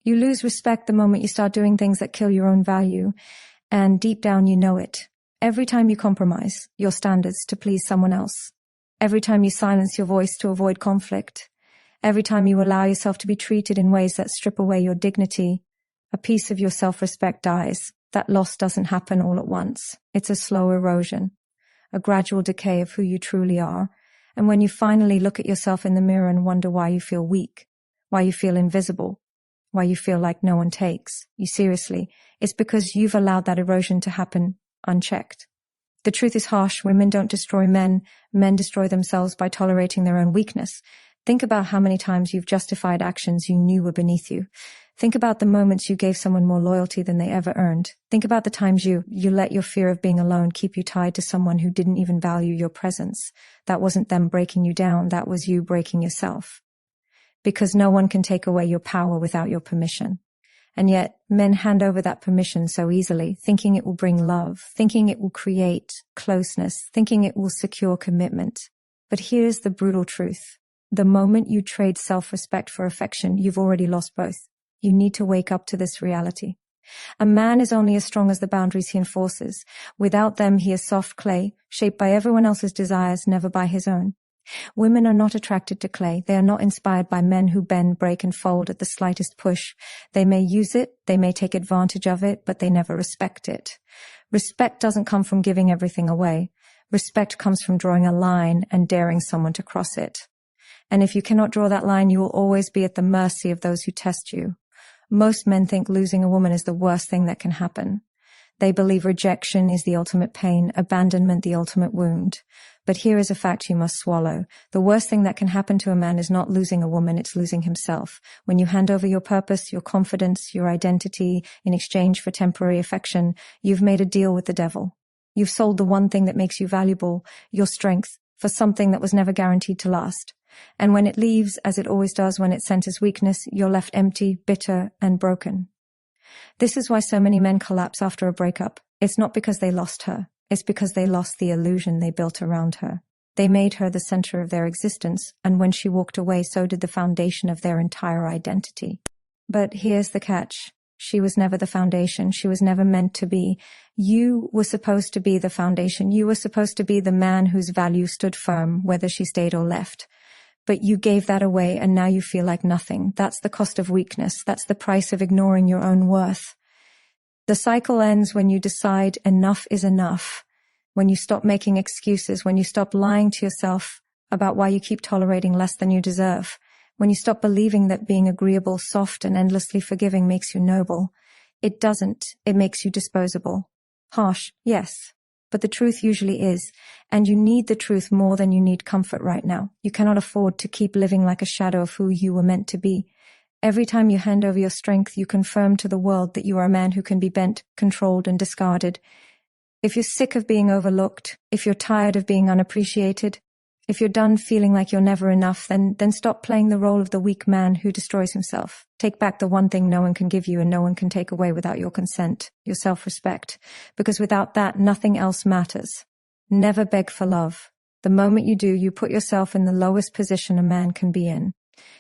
You lose respect the moment you start doing things that kill your own value, and deep down you know it. Every time you compromise your standards to please someone else, every time you silence your voice to avoid conflict, every time you allow yourself to be treated in ways that strip away your dignity, a piece of your self-respect dies. That loss doesn't happen all at once. It's a slow erosion, a gradual decay of who you truly are. And when you finally look at yourself in the mirror and wonder why you feel weak, why you feel invisible, why you feel like no one takes you seriously, it's because you've allowed that erosion to happen unchecked. The truth is harsh. Women don't destroy men. Men destroy themselves by tolerating their own weakness. Think about how many times you've justified actions you knew were beneath you. Think about the moments you gave someone more loyalty than they ever earned. Think about the times you let your fear of being alone keep you tied to someone who didn't even value your presence. That wasn't them breaking you down. That was you breaking yourself. Because no one can take away your power without your permission. And yet, men hand over that permission so easily, thinking it will bring love, thinking it will create closeness, thinking it will secure commitment. But here's the brutal truth. The moment you trade self-respect for affection, you've already lost both. You need to wake up to this reality. A man is only as strong as the boundaries he enforces. Without them, he is soft clay, shaped by everyone else's desires, never by his own. Women are not attracted to clay. They are not inspired by men who bend, break, and fold at the slightest push. They may use it, they may take advantage of it, but they never respect it. Respect doesn't come from giving everything away. Respect comes from drawing a line and daring someone to cross it. And if you cannot draw that line, you will always be at the mercy of those who test you. Most men think losing a woman is the worst thing that can happen. They believe rejection is the ultimate pain, abandonment the ultimate wound. But here is a fact you must swallow. The worst thing that can happen to a man is not losing a woman, it's losing himself. When you hand over your purpose, your confidence, your identity in exchange for temporary affection, you've made a deal with the devil. You've sold the one thing that makes you valuable, your strength, for something that was never guaranteed to last. And when it leaves, as it always does when it centers weakness, you're left empty, bitter, and broken. This is why so many men collapse after a breakup. It's not because they lost her. It's because they lost the illusion they built around her. They made her the center of their existence, and when she walked away, so did the foundation of their entire identity. But here's the catch. She was never the foundation. She was never meant to be. You were supposed to be the foundation. You were supposed to be the man whose value stood firm, whether she stayed or left. But you gave that away, and now you feel like nothing. That's the cost of weakness. That's the price of ignoring your own worth. The cycle ends when you decide enough is enough, when you stop making excuses, when you stop lying to yourself about why you keep tolerating less than you deserve, when you stop believing that being agreeable, soft, and endlessly forgiving makes you noble. It doesn't. It makes you disposable. Harsh, yes. But the truth usually is, and you need the truth more than you need comfort right now. You cannot afford to keep living like a shadow of who you were meant to be. Every time you hand over your strength, you confirm to the world that you are a man who can be bent, controlled, and discarded. If you're sick of being overlooked, if you're tired of being unappreciated, if you're done feeling like you're never enough, then stop playing the role of the weak man who destroys himself. Take back the one thing no one can give you and no one can take away without your consent, your self-respect. Because without that, nothing else matters. Never beg for love. The moment you do, you put yourself in the lowest position a man can be in.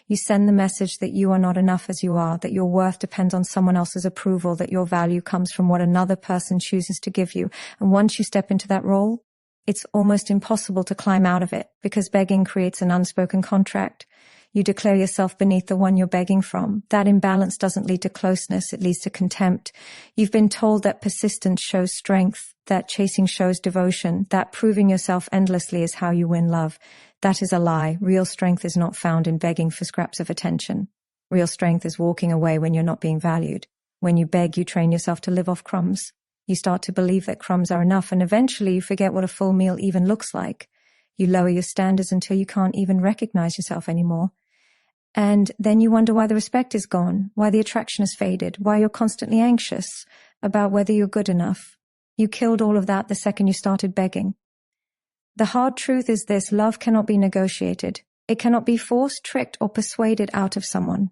You send the message that you are not enough as you are, that your worth depends on someone else's approval, that your value comes from what another person chooses to give you. And once you step into that role, it's almost impossible to climb out of it because begging creates an unspoken contract. You declare yourself beneath the one you're begging from. That imbalance doesn't lead to closeness, it leads to contempt. You've been told that persistence shows strength, that chasing shows devotion, that proving yourself endlessly is how you win love. That is a lie. Real strength is not found in begging for scraps of attention. Real strength is walking away when you're not being valued. When you beg, you train yourself to live off crumbs. You start to believe that crumbs are enough, and eventually you forget what a full meal even looks like. You lower your standards until you can't even recognize yourself anymore. And then you wonder why the respect is gone, why the attraction has faded, why you're constantly anxious about whether you're good enough. You killed all of that the second you started begging. The hard truth is this: love cannot be negotiated. It cannot be forced, tricked, or persuaded out of someone.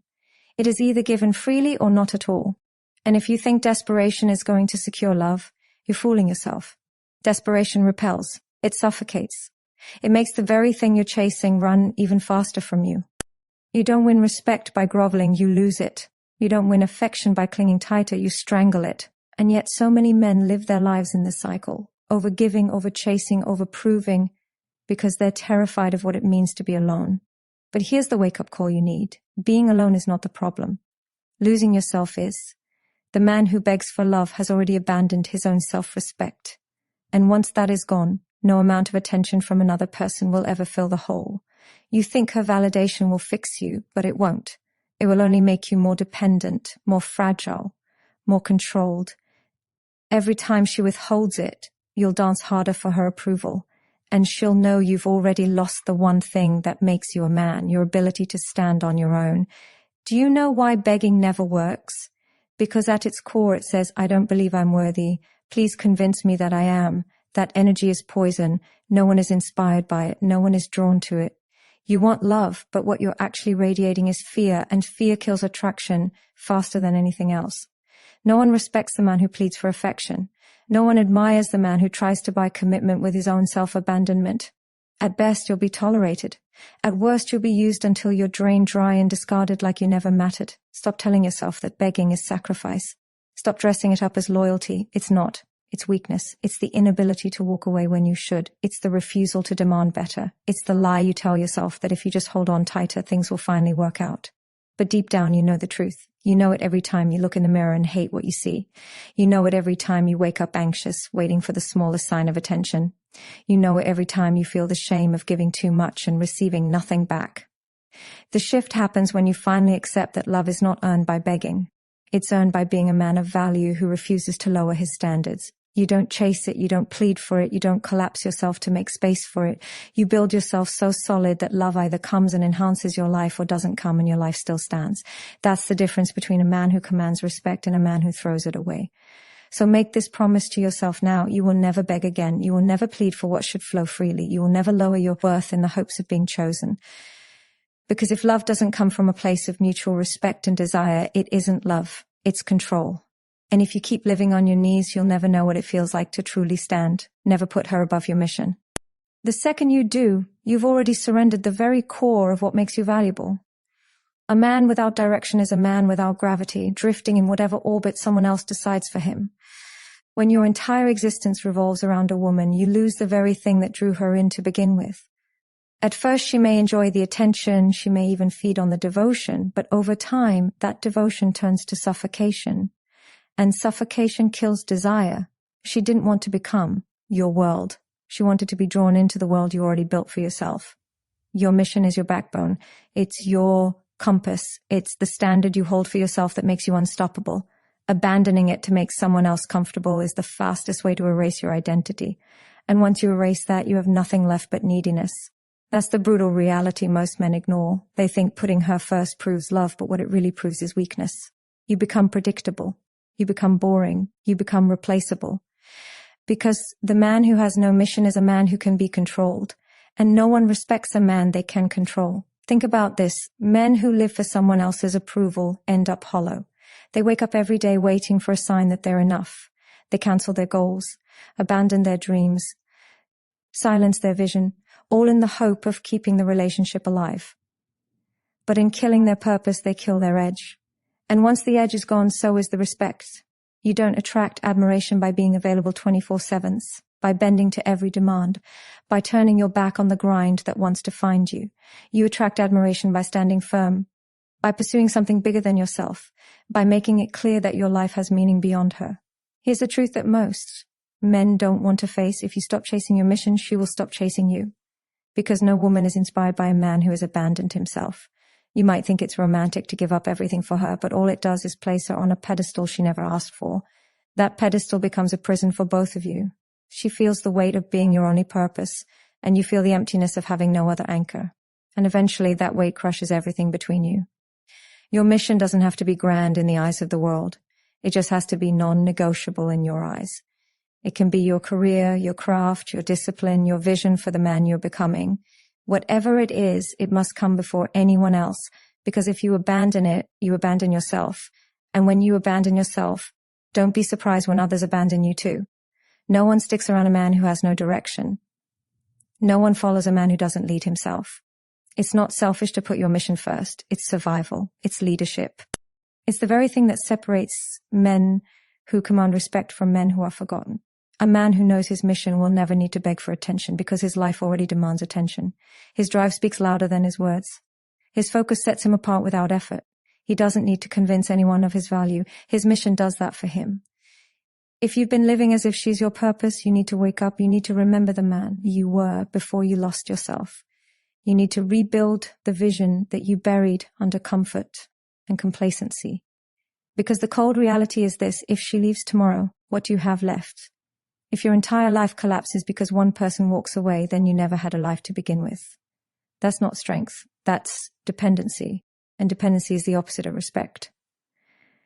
It is either given freely or not at all. And if you think desperation is going to secure love, you're fooling yourself. Desperation repels. It suffocates. It makes the very thing you're chasing run even faster from you. You don't win respect by groveling, you lose it. You don't win affection by clinging tighter, you strangle it. And yet so many men live their lives in this cycle, over giving, over chasing, over proving, because they're terrified of what it means to be alone. But here's the wake-up call you need. Being alone is not the problem. Losing yourself is. The man who begs for love has already abandoned his own self-respect. And once that is gone, no amount of attention from another person will ever fill the hole. You think her validation will fix you, but it won't. It will only make you more dependent, more fragile, more controlled. Every time she withholds it, you'll dance harder for her approval, and she'll know you've already lost the one thing that makes you a man, your ability to stand on your own. Do you know why begging never works? Because at its core it says, I don't believe I'm worthy. Please convince me that I am. That energy is poison. No one is inspired by it. No one is drawn to it. You want love, but what you're actually radiating is fear, and fear kills attraction faster than anything else. No one respects the man who pleads for affection. No one admires the man who tries to buy commitment with his own self-abandonment. At best, you'll be tolerated. At worst, you'll be used until you're drained dry and discarded like you never mattered. Stop telling yourself that begging is sacrifice. Stop dressing it up as loyalty. It's not. It's weakness. It's the inability to walk away when you should. It's the refusal to demand better. It's the lie you tell yourself that if you just hold on tighter, things will finally work out. But deep down, you know the truth. You know it every time you look in the mirror and hate what you see. You know it every time you wake up anxious, waiting for the smallest sign of attention. You know it every time you feel the shame of giving too much and receiving nothing back. The shift happens when you finally accept that love is not earned by begging. It's earned by being a man of value who refuses to lower his standards. You don't chase it, you don't plead for it, you don't collapse yourself to make space for it. You build yourself so solid that love either comes and enhances your life or doesn't come and your life still stands. That's the difference between a man who commands respect and a man who throws it away. So make this promise to yourself now. You will never beg again. You will never plead for what should flow freely. You will never lower your worth in the hopes of being chosen. Because if love doesn't come from a place of mutual respect and desire, it isn't love. It's control. And if you keep living on your knees, you'll never know what it feels like to truly stand. Never put her above your mission. The second you do, you've already surrendered the very core of what makes you valuable. A man without direction is a man without gravity, drifting in whatever orbit someone else decides for him. When your entire existence revolves around a woman, you lose the very thing that drew her in to begin with. At first, she may enjoy the attention, she may even feed on the devotion, but over time, that devotion turns to suffocation. And suffocation kills desire. She didn't want to become your world. She wanted to be drawn into the world you already built for yourself. Your mission is your backbone. It's your compass. It's the standard you hold for yourself that makes you unstoppable. Abandoning it to make someone else comfortable is the fastest way to erase your identity. And once you erase that, you have nothing left but neediness. That's the brutal reality most men ignore. They think putting her first proves love, but what it really proves is weakness. You become predictable. You become boring. You become replaceable. Because the man who has no mission is a man who can be controlled. And no one respects a man they can control. Think about this. Men who live for someone else's approval end up hollow. They wake up every day waiting for a sign that they're enough. They cancel their goals, abandon their dreams, silence their vision, all in the hope of keeping the relationship alive. But in killing their purpose, they kill their edge. And once the edge is gone, so is the respect. You don't attract admiration by being available 24/7, by bending to every demand, by turning your back on the grind that wants to find you. You attract admiration by standing firm, by pursuing something bigger than yourself, by making it clear that your life has meaning beyond her. Here's the truth that most men don't want to face. If you stop chasing your mission, she will stop chasing you. Because no woman is inspired by a man who has abandoned himself. You might think it's romantic to give up everything for her, but all it does is place her on a pedestal she never asked for. That pedestal becomes a prison for both of you. She feels the weight of being your only purpose, and you feel the emptiness of having no other anchor. And eventually that weight crushes everything between you. Your mission doesn't have to be grand in the eyes of the world. It just has to be non-negotiable in your eyes. It can be your career, your craft, your discipline, your vision for the man you're becoming. Whatever it is, it must come before anyone else, because if you abandon it, you abandon yourself. And when you abandon yourself, don't be surprised when others abandon you too. No one sticks around a man who has no direction. No one follows a man who doesn't lead himself. It's not selfish to put your mission first. It's survival. It's leadership. It's the very thing that separates men who command respect from men who are forgotten. A man who knows his mission will never need to beg for attention because his life already demands attention. His drive speaks louder than his words. His focus sets him apart without effort. He doesn't need to convince anyone of his value. His mission does that for him. If you've been living as if she's your purpose, you need to wake up. You need to remember the man you were before you lost yourself. You need to rebuild the vision that you buried under comfort and complacency. Because the cold reality is this: if she leaves tomorrow, what do you have left? If your entire life collapses because one person walks away, then you never had a life to begin with. That's not strength. That's dependency. And dependency is the opposite of respect.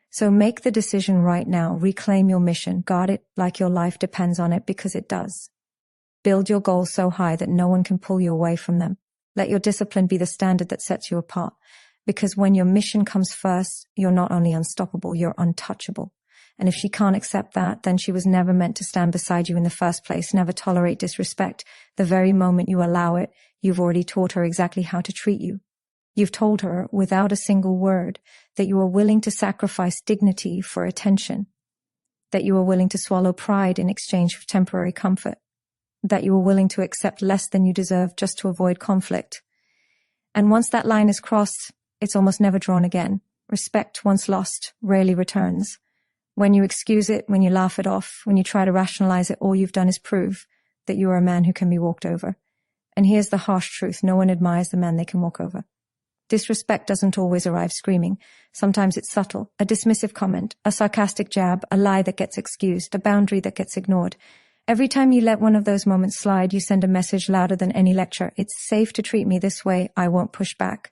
So make the decision right now. Reclaim your mission. Guard it like your life depends on it, because it does. Build your goals so high that no one can pull you away from them. Let your discipline be the standard that sets you apart. Because when your mission comes first, you're not only unstoppable, you're untouchable. And if she can't accept that, then she was never meant to stand beside you in the first place. Never tolerate disrespect. The very moment you allow it, you've already taught her exactly how to treat you. You've told her, without a single word, that you are willing to sacrifice dignity for attention, that you are willing to swallow pride in exchange for temporary comfort, that you are willing to accept less than you deserve just to avoid conflict. And once that line is crossed, it's almost never drawn again. Respect, once lost, rarely returns. When you excuse it, when you laugh it off, when you try to rationalize it, all you've done is prove that you are a man who can be walked over. And here's the harsh truth: no one admires the man they can walk over. Disrespect doesn't always arrive screaming. Sometimes it's subtle: a dismissive comment, a sarcastic jab, a lie that gets excused, a boundary that gets ignored. Every time you let one of those moments slide, you send a message louder than any lecture. It's safe to treat me this way. I won't push back.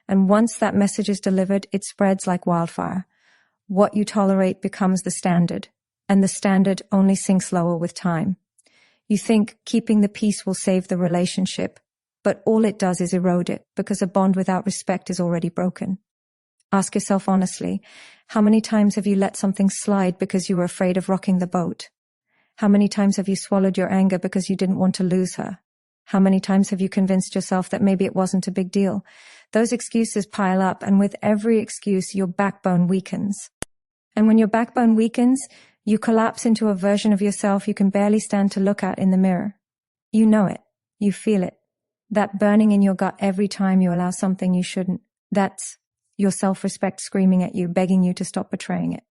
And once that message is delivered, it spreads like wildfire. What you tolerate becomes the standard, and the standard only sinks lower with time. You think keeping the peace will save the relationship, but all it does is erode it, because a bond without respect is already broken. Ask yourself honestly, how many times have you let something slide because you were afraid of rocking the boat? How many times have you swallowed your anger because you didn't want to lose her? How many times have you convinced yourself that maybe it wasn't a big deal? Those excuses pile up, and with every excuse, your backbone weakens. And when your backbone weakens, you collapse into a version of yourself you can barely stand to look at in the mirror. You know it. You feel it. That burning in your gut every time you allow something you shouldn't. That's your self-respect screaming at you, begging you to stop betraying it.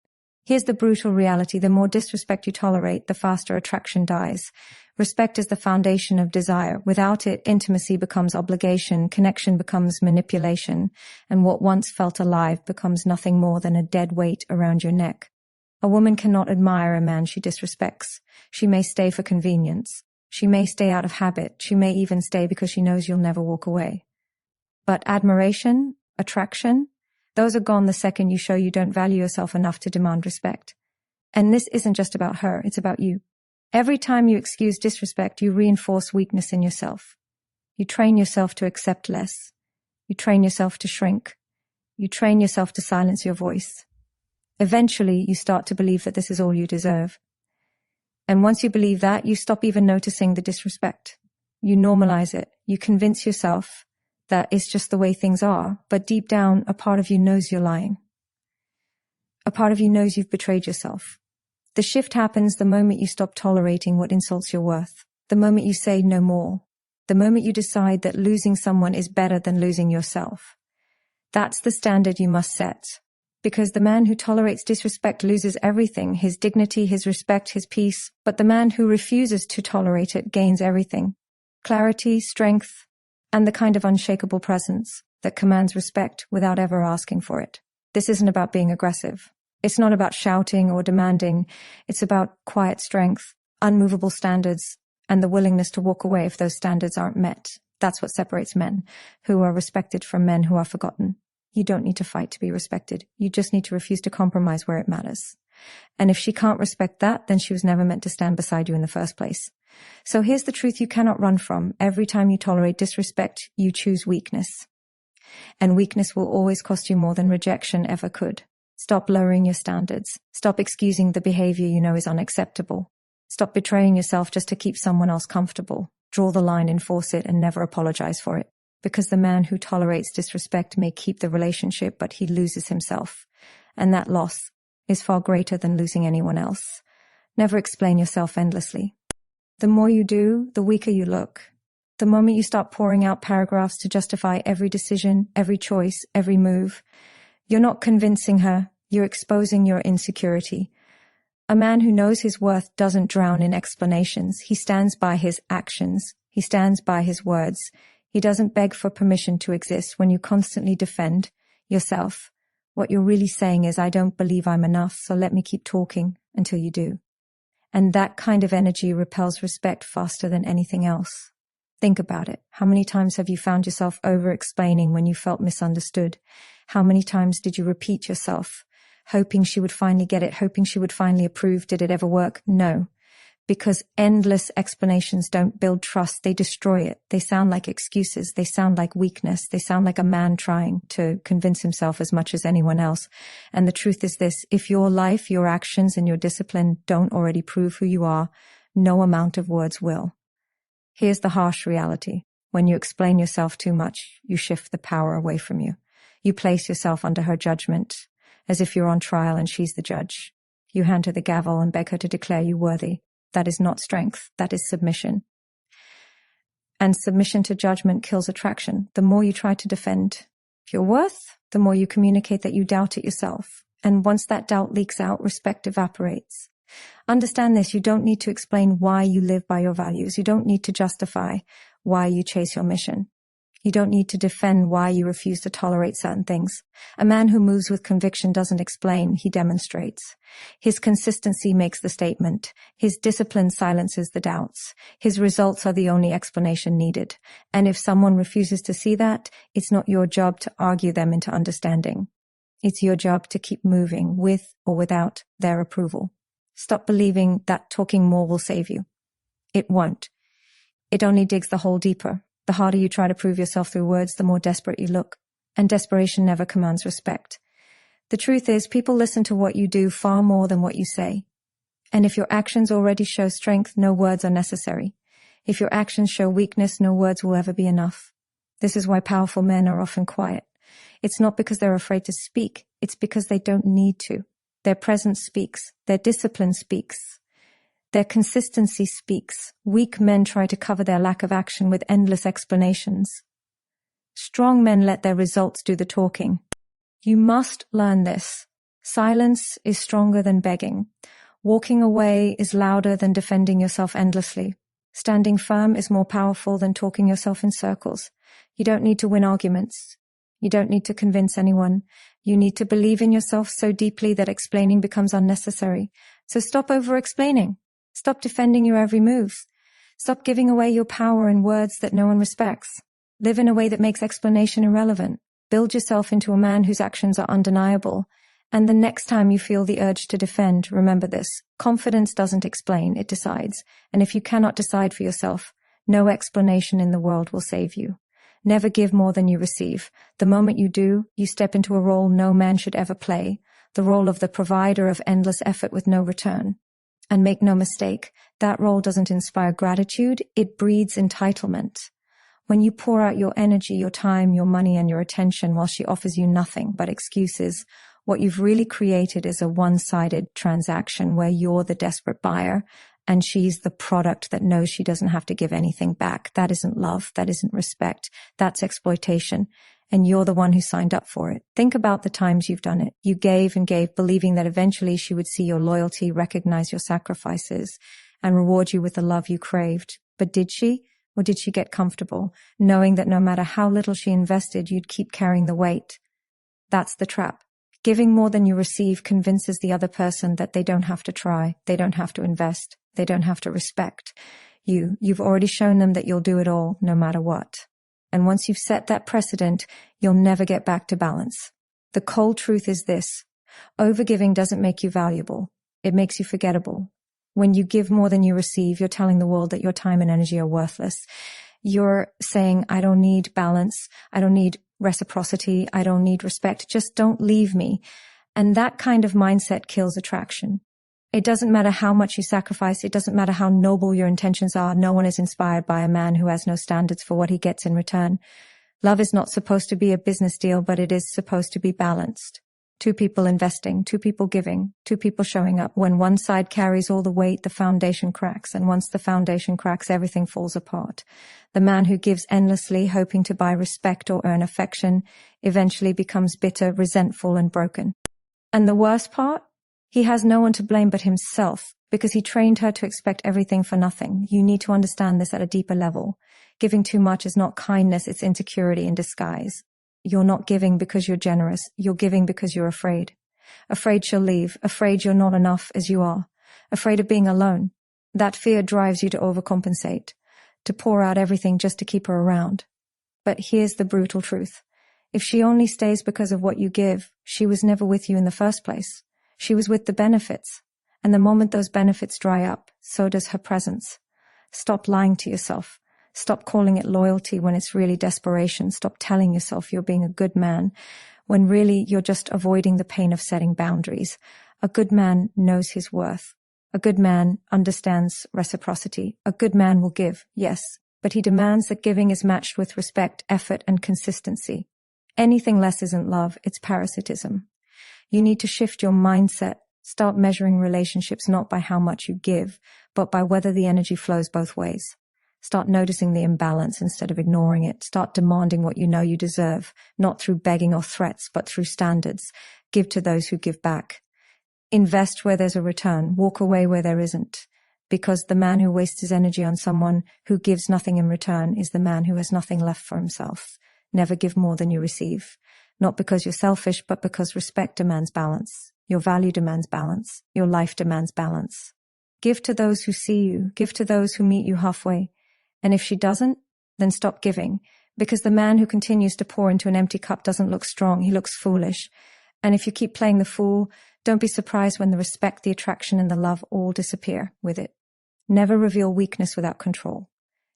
Here's the brutal reality: the more disrespect you tolerate, the faster attraction dies. Respect is the foundation of desire. Without it, intimacy becomes obligation, connection becomes manipulation, and what once felt alive becomes nothing more than a dead weight around your neck. A woman cannot admire a man she disrespects. She may stay for convenience. She may stay out of habit. She may even stay because she knows you'll never walk away. But admiration, attraction, those are gone the second you show you don't value yourself enough to demand respect. And this isn't just about her, it's about you. Every time you excuse disrespect, you reinforce weakness in yourself. You train yourself to accept less. You train yourself to shrink. You train yourself to silence your voice. Eventually, you start to believe that this is all you deserve. And once you believe that, you stop even noticing the disrespect. You normalize it. You convince yourself that it's just the way things are, but deep down, a part of you knows you're lying. A part of you knows you've betrayed yourself. The shift happens the moment you stop tolerating what insults your worth, the moment you say no more, the moment you decide that losing someone is better than losing yourself. That's the standard you must set. Because the man who tolerates disrespect loses everything: his dignity, his respect, his peace. But the man who refuses to tolerate it gains everything: clarity, strength, and the kind of unshakable presence that commands respect without ever asking for it. This isn't about being aggressive. It's not about shouting or demanding. It's about quiet strength, unmovable standards, and the willingness to walk away if those standards aren't met. That's what separates men who are respected from men who are forgotten. You don't need to fight to be respected. You just need to refuse to compromise where it matters. And if she can't respect that, then she was never meant to stand beside you in the first place. So here's the truth you cannot run from. Every time you tolerate disrespect, you choose weakness. And weakness will always cost you more than rejection ever could. Stop lowering your standards. Stop excusing the behavior you know is unacceptable. Stop betraying yourself just to keep someone else comfortable. Draw the line, enforce it, and never apologize for it. Because the man who tolerates disrespect may keep the relationship, but he loses himself. and that loss is far greater than losing anyone else. Never explain yourself endlessly. The more you do, the weaker you look. The moment you start pouring out paragraphs to justify every decision, every choice, every move, you're not convincing her, you're exposing your insecurity. A man who knows his worth doesn't drown in explanations. He stands by his actions. He stands by his words. He doesn't beg for permission to exist. When you constantly defend yourself, what you're really saying is, I don't believe I'm enough, so let me keep talking until you do. And that kind of energy repels respect faster than anything else. Think about it. How many times have you found yourself over-explaining when you felt misunderstood? How many times did you repeat yourself, hoping she would finally get it, hoping she would finally approve? Did it ever work? No. Because endless explanations don't build trust. They destroy it. They sound like excuses. They sound like weakness. They sound like a man trying to convince himself as much as anyone else. And the truth is this: if your life, your actions, and your discipline don't already prove who you are, no amount of words will. Here's the harsh reality. When you explain yourself too much, you shift the power away from you. You place yourself under her judgment, as if you're on trial and she's the judge. You hand her the gavel and beg her to declare you worthy. That is not strength. That is submission. And submission to judgment kills attraction. The more you try to defend your worth, the more you communicate that you doubt it yourself. And once that doubt leaks out, respect evaporates. Understand this: you don't need to explain why you live by your values. You don't need to justify why you chase your mission. You don't need to defend why you refuse to tolerate certain things. A man who moves with conviction doesn't explain, he demonstrates. His consistency makes the statement. His discipline silences the doubts. His results are the only explanation needed. And if someone refuses to see that, it's not your job to argue them into understanding. It's your job to keep moving with or without their approval. Stop believing that talking more will save you. It won't. It only digs the hole deeper. The harder you try to prove yourself through words, the more desperate you look. And desperation never commands respect. The truth is, people listen to what you do far more than what you say. And if your actions already show strength, no words are necessary. If your actions show weakness, no words will ever be enough. This is why powerful men are often quiet. It's not because they're afraid to speak. It's because they don't need to. Their presence speaks. Their discipline speaks. Their consistency speaks. Weak men try to cover their lack of action with endless explanations. Strong men let their results do the talking. You must learn this. Silence is stronger than begging. Walking away is louder than defending yourself endlessly. Standing firm is more powerful than talking yourself in circles. You don't need to win arguments. You don't need to convince anyone. You need to believe in yourself so deeply that explaining becomes unnecessary. So stop over-explaining. Stop defending your every move. Stop giving away your power in words that no one respects. Live in a way that makes explanation irrelevant. Build yourself into a man whose actions are undeniable. And the next time you feel the urge to defend, remember this: confidence doesn't explain, it decides. And if you cannot decide for yourself, no explanation in the world will save you. Never give more than you receive. The moment you do, you step into a role no man should ever play, the role of the provider of endless effort with no return. And make no mistake, that role doesn't inspire gratitude, it breeds entitlement. When you pour out your energy, your time, your money, and your attention while she offers you nothing but excuses, what you've really created is a one-sided transaction where you're the desperate buyer and she's the product that knows she doesn't have to give anything back. That isn't love. That isn't respect. That's exploitation. And you're the one who signed up for it. Think about the times you've done it. You gave and gave, believing that eventually she would see your loyalty, recognize your sacrifices, and reward you with the love you craved. But did she? Or did she get comfortable, knowing that no matter how little she invested, you'd keep carrying the weight? That's the trap. Giving more than you receive convinces the other person that they don't have to try, they don't have to invest, they don't have to respect you. You've already shown them that you'll do it all, no matter what. And once you've set that precedent, you'll never get back to balance. The cold truth is this: overgiving doesn't make you valuable. It makes you forgettable. When you give more than you receive, you're telling the world that your time and energy are worthless. You're saying, I don't need balance. I don't need reciprocity. I don't need respect. Just don't leave me. And that kind of mindset kills attraction. It doesn't matter how much you sacrifice. It doesn't matter how noble your intentions are. No one is inspired by a man who has no standards for what he gets in return. Love is not supposed to be a business deal, but it is supposed to be balanced. Two people investing, two people giving, two people showing up. When one side carries all the weight, the foundation cracks. And once the foundation cracks, everything falls apart. The man who gives endlessly, hoping to buy respect or earn affection, eventually becomes bitter, resentful, and broken. And the worst part? He has no one to blame but himself, because he trained her to expect everything for nothing. You need to understand this at a deeper level. Giving too much is not kindness, it's insecurity in disguise. You're not giving because you're generous. You're giving because you're afraid. Afraid she'll leave. Afraid you're not enough as you are. Afraid of being alone. That fear drives you to overcompensate, to pour out everything just to keep her around. But here's the brutal truth. If she only stays because of what you give, she was never with you in the first place. She was with the benefits. And the moment those benefits dry up, so does her presence. Stop lying to yourself. Stop calling it loyalty when it's really desperation. Stop telling yourself you're being a good man when really you're just avoiding the pain of setting boundaries. A good man knows his worth. A good man understands reciprocity. A good man will give, yes, but he demands that giving is matched with respect, effort, and consistency. Anything less isn't love, it's parasitism. You need to shift your mindset. Start measuring relationships not by how much you give, but by whether the energy flows both ways. Start noticing the imbalance instead of ignoring it. Start demanding what you know you deserve, not through begging or threats, but through standards. Give to those who give back. Invest where there's a return. Walk away where there isn't. Because the man who wastes his energy on someone who gives nothing in return is the man who has nothing left for himself. Never give more than you receive. Not because you're selfish, but because respect demands balance. Your value demands balance. Your life demands balance. Give to those who see you. Give to those who meet you halfway. And if she doesn't, then stop giving, because the man who continues to pour into an empty cup doesn't look strong, he looks foolish. And if you keep playing the fool, don't be surprised when the respect, the attraction, and the love all disappear with it. Never reveal weakness without control.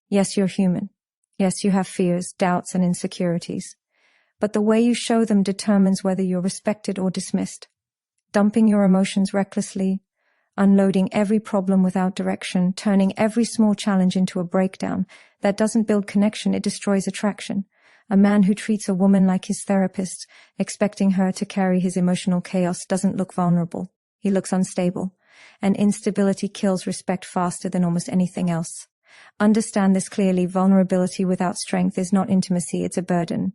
Yes, you're human. Yes, you have fears, doubts, and insecurities. But the way you show them determines whether you're respected or dismissed. Dumping your emotions recklessly, unloading every problem without direction, turning every small challenge into a breakdown. That doesn't build connection, it destroys attraction. A man who treats a woman like his therapist, expecting her to carry his emotional chaos, doesn't look vulnerable. He looks unstable. And instability kills respect faster than almost anything else. Understand this clearly. Vulnerability without strength is not intimacy, it's a burden.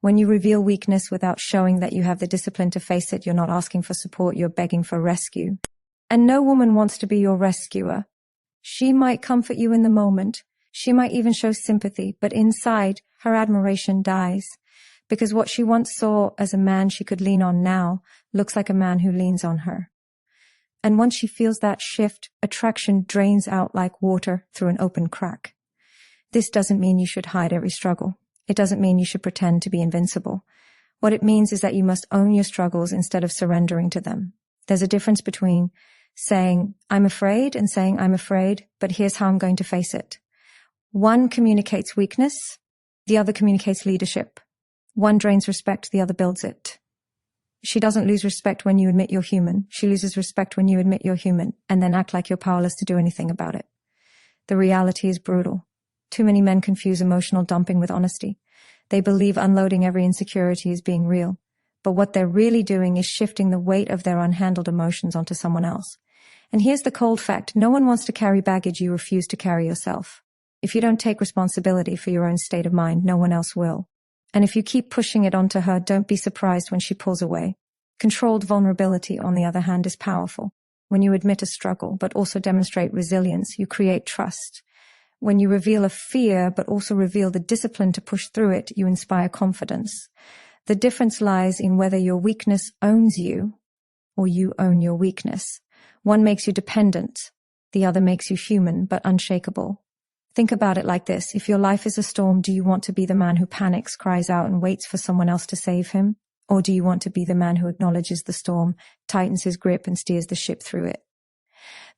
When you reveal weakness without showing that you have the discipline to face it, you're not asking for support, you're begging for rescue. And no woman wants to be your rescuer. She might comfort you in the moment. She might even show sympathy, but inside, her admiration dies. Because what she once saw as a man she could lean on now looks like a man who leans on her. And once she feels that shift, attraction drains out like water through an open crack. This doesn't mean you should hide every struggle. It doesn't mean you should pretend to be invincible. What it means is that you must own your struggles instead of surrendering to them. There's a difference between saying, I'm afraid, and saying, I'm afraid, but here's how I'm going to face it. One communicates weakness, the other communicates leadership. One drains respect, the other builds it. She doesn't lose respect when you admit you're human. She loses respect when you admit you're human and then act like you're powerless to do anything about it. The reality is brutal. Too many men confuse emotional dumping with honesty. They believe unloading every insecurity is being real. But what they're really doing is shifting the weight of their unhandled emotions onto someone else. And here's the cold fact. No one wants to carry baggage you refuse to carry yourself. If you don't take responsibility for your own state of mind, no one else will. And if you keep pushing it onto her, don't be surprised when she pulls away. Controlled vulnerability, on the other hand, is powerful. When you admit a struggle, but also demonstrate resilience, you create trust. When you reveal a fear, but also reveal the discipline to push through it, you inspire confidence. The difference lies in whether your weakness owns you or you own your weakness. One makes you dependent. The other makes you human, but unshakable. Think about it like this. If your life is a storm, do you want to be the man who panics, cries out, and waits for someone else to save him? Or do you want to be the man who acknowledges the storm, tightens his grip, and steers the ship through it?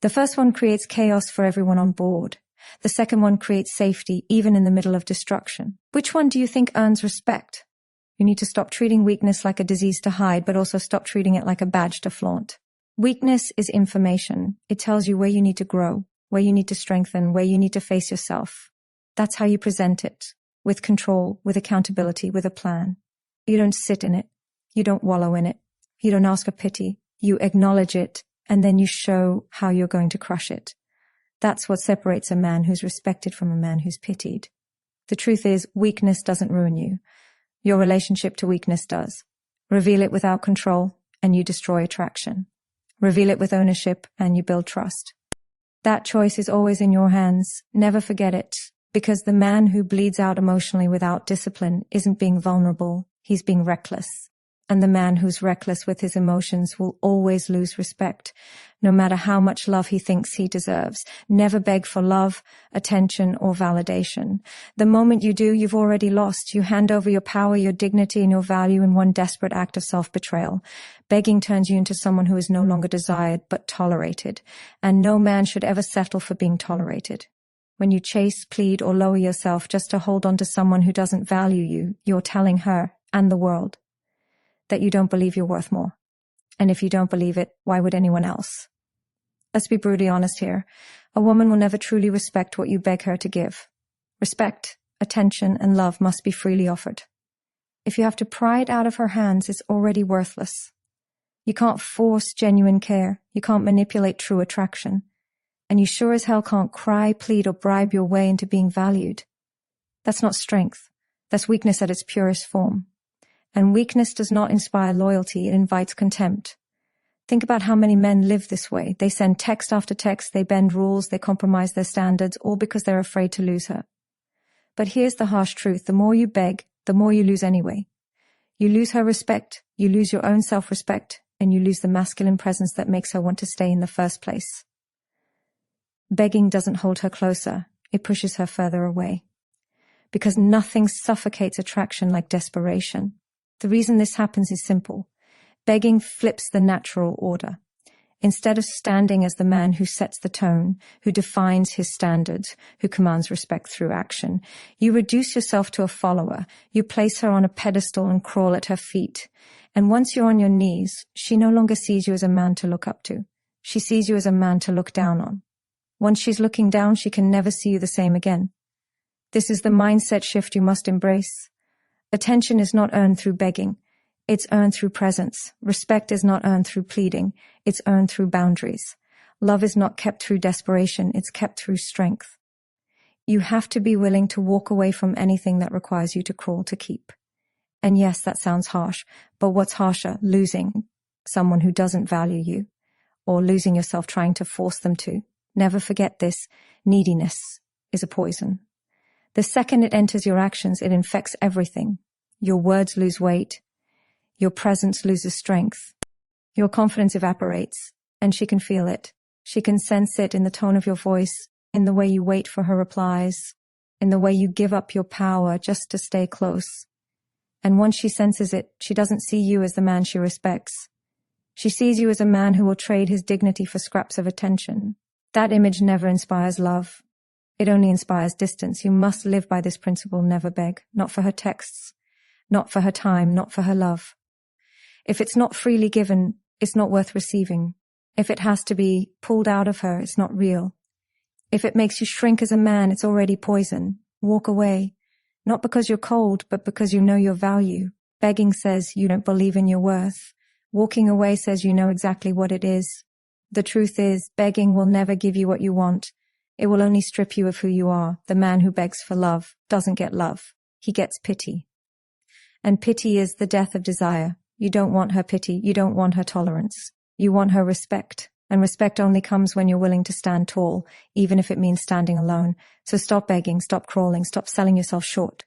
The first one creates chaos for everyone on board. The second one creates safety, even in the middle of destruction. Which one do you think earns respect? You need to stop treating weakness like a disease to hide, but also stop treating it like a badge to flaunt. Weakness is information. It tells you where you need to grow, where you need to strengthen, where you need to face yourself. That's how you present it, with control, with accountability, with a plan. You don't sit in it. You don't wallow in it. You don't ask for pity. You acknowledge it, and then you show how you're going to crush it. That's what separates a man who's respected from a man who's pitied. The truth is, weakness doesn't ruin you. Your relationship to weakness does. Reveal it without control, and you destroy attraction. Reveal it with ownership, and you build trust. That choice is always in your hands. Never forget it, because the man who bleeds out emotionally without discipline isn't being vulnerable, he's being reckless. And the man who's reckless with his emotions will always lose respect, no matter how much love he thinks he deserves. Never beg for love, attention, or validation. The moment you do, you've already lost. You hand over your power, your dignity, and your value in one desperate act of self-betrayal. Begging turns you into someone who is no longer desired, but tolerated. And no man should ever settle for being tolerated. When you chase, plead, or lower yourself just to hold on to someone who doesn't value you, you're telling her and the world that you don't believe you're worth more. And if you don't believe it, why would anyone else? Let's be brutally honest here. A woman will never truly respect what you beg her to give. Respect, attention, and love must be freely offered. If you have to pry it out of her hands, it's already worthless. You can't force genuine care. You can't manipulate true attraction. And you sure as hell can't cry, plead, or bribe your way into being valued. That's not strength. That's weakness at its purest form. And weakness does not inspire loyalty, it invites contempt. Think about how many men live this way. They send text after text, they bend rules, they compromise their standards, all because they're afraid to lose her. But here's the harsh truth. The more you beg, the more you lose anyway. You lose her respect, you lose your own self-respect, and you lose the masculine presence that makes her want to stay in the first place. Begging doesn't hold her closer, it pushes her further away. Because nothing suffocates attraction like desperation. The reason this happens is simple. Begging flips the natural order. Instead of standing as the man who sets the tone, who defines his standards, who commands respect through action, you reduce yourself to a follower. You place her on a pedestal and crawl at her feet. And once you're on your knees, she no longer sees you as a man to look up to. She sees you as a man to look down on. Once she's looking down, she can never see you the same again. This is the mindset shift you must embrace. Attention is not earned through begging. It's earned through presence. Respect is not earned through pleading. It's earned through boundaries. Love is not kept through desperation. It's kept through strength. You have to be willing to walk away from anything that requires you to crawl to keep. And yes, that sounds harsh, but what's harsher? Losing someone who doesn't value you, or losing yourself trying to force them to. Never forget this. Neediness is a poison. The second it enters your actions, it infects everything. Your words lose weight. Your presence loses strength. Your confidence evaporates, and she can feel it. She can sense it in the tone of your voice, in the way you wait for her replies, in the way you give up your power just to stay close. And once she senses it, she doesn't see you as the man she respects. She sees you as a man who will trade his dignity for scraps of attention. That image never inspires love. It only inspires distance. You must live by this principle, never beg. Not for her texts, not for her time, not for her love. If it's not freely given, it's not worth receiving. If it has to be pulled out of her, it's not real. If it makes you shrink as a man, it's already poison. Walk away. Not because you're cold, but because you know your value. Begging says you don't believe in your worth. Walking away says you know exactly what it is. The truth is, begging will never give you what you want. It will only strip you of who you are. The man who begs for love doesn't get love. He gets pity. And pity is the death of desire. You don't want her pity. You don't want her tolerance. You want her respect. And respect only comes when you're willing to stand tall, even if it means standing alone. So stop begging, stop crawling, stop selling yourself short.